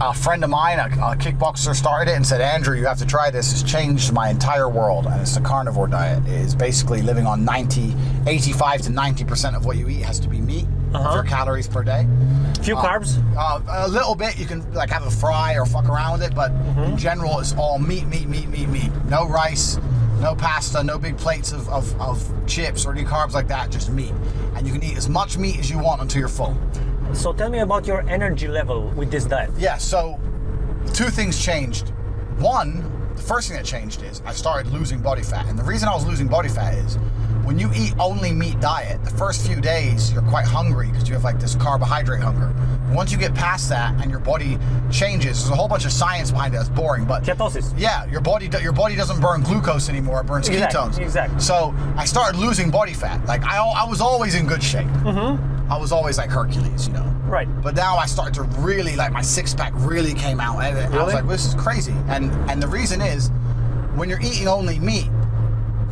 a friend of mine, a kickboxer, started it and said, Andrew, you have to try this. It's changed my entire world. And it's the carnivore diet. It is basically living on 85 to 90% of what you eat has to be meat. Of your calories per day. Few carbs? A little bit. You can like have a fry or fuck around with it, but in general, it's all meat. No rice, no pasta, no big plates of chips or any carbs like that, just meat. And you can eat as much meat as you want until you're full. So tell me about your energy level with this diet. Yeah, so two things changed. One, the first thing that changed is I started losing body fat. And the reason I was losing body fat is when you eat only meat diet, the first few days you're quite hungry because you have like this carbohydrate hunger. Once you get past that and your body changes, there's a whole bunch of science behind it that's boring, but ketosis. Yeah, your body doesn't burn glucose anymore; it burns ketones. Exactly. So I started losing body fat. Like I was always in good shape. I was always like Hercules, you know. Right. But now I started to really like my six pack really came out, and I was like, this is crazy. And the reason is, when you're eating only meat,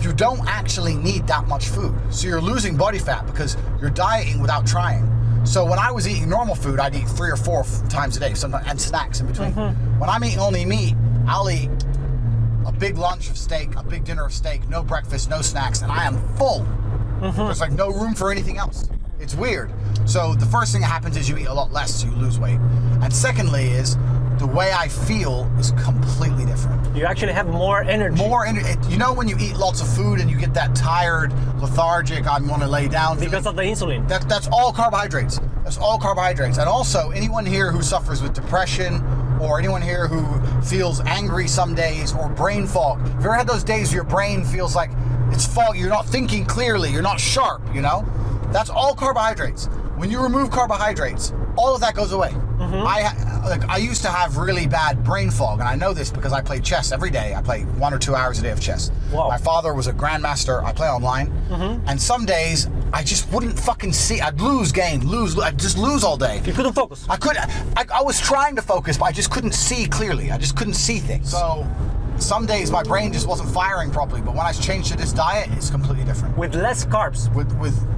you don't actually need that much food. So you're losing body fat because you're dieting without trying. So when I was eating normal food, I'd eat 3 or 4 times a day, sometimes, and snacks in between. When I'm eating only meat, I'll eat a big lunch of steak, a big dinner of steak, no breakfast, no snacks, and I am full. There's like no room for anything else. It's weird. So the first thing that happens is you eat a lot less, so you lose weight. And secondly is, the way I feel is completely different. You actually have more energy. More energy. You know when you eat lots of food and you get that tired, lethargic, I want to lay down. Because of the insulin. That's all carbohydrates. That's all carbohydrates. And also, anyone here who suffers with depression, or anyone here who feels angry some days, or brain fog. Have you ever had those days where your brain feels like it's foggy, you're not thinking clearly, you're not sharp, you know? That's all carbohydrates. When you remove carbohydrates, all of that goes away. I used to have really bad brain fog, and I know this because I play chess every day. I play 1 or 2 hours a day of chess. Wow. My father was a grandmaster. I play online, and some days I just wouldn't fucking see. I'd lose game, I'd just lose all day. You couldn't focus. I was trying to focus, but I just couldn't see clearly. I just couldn't see things. So some days my brain just wasn't firing properly, but when I changed to this diet, it's completely different. With less carbs. With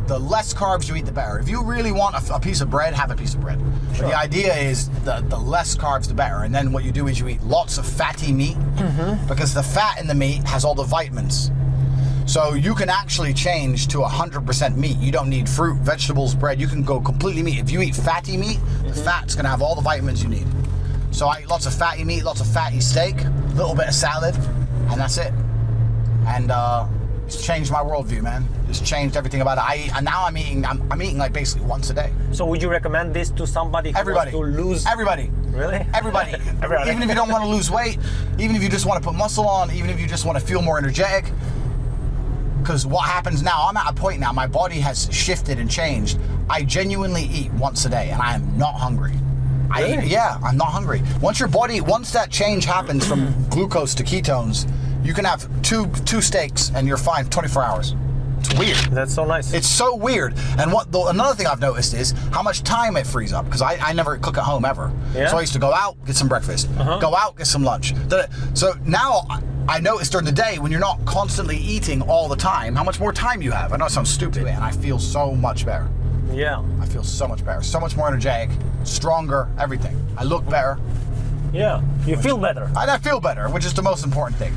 the less carbs you eat, the better. If you really want a piece of bread, have a piece of bread. Sure. But the idea is the less carbs, the better. And then what you do is you eat lots of fatty meat, because the fat in the meat has all the vitamins. So you can actually change to 100% meat. You don't need fruit, vegetables, bread. You can go completely meat. If you eat fatty meat, the fat's gonna have all the vitamins you need. So I eat lots of fatty meat, lots of fatty steak, a little bit of salad, and that's it. And it's changed my worldview, man. It's changed everything about it. And now I'm eating like basically once a day. So would you recommend this to somebody who wants to lose? Everybody. Really? Everybody. Even if you don't want to lose weight, even if you just want to put muscle on, even if you just want to feel more energetic. Because what happens now, I'm at a point now, my body has shifted and changed. I genuinely eat once a day, and I am not hungry. Really? I'm not hungry. Once that change happens from glucose to ketones, you can have two steaks and you're fine 24 hours. It's weird. That's so nice. It's so weird. And another thing I've noticed is how much time it frees up, because I never cook at home ever. Yeah? So I used to go out, get some breakfast, go out, get some lunch. So now I notice during the day, when you're not constantly eating all the time, how much more time you have. I know it sounds stupid, and I feel so much better. Yeah. I feel so much better, so much more energetic, stronger, everything. I look better. Yeah, you feel better. I feel better, which is the most important thing.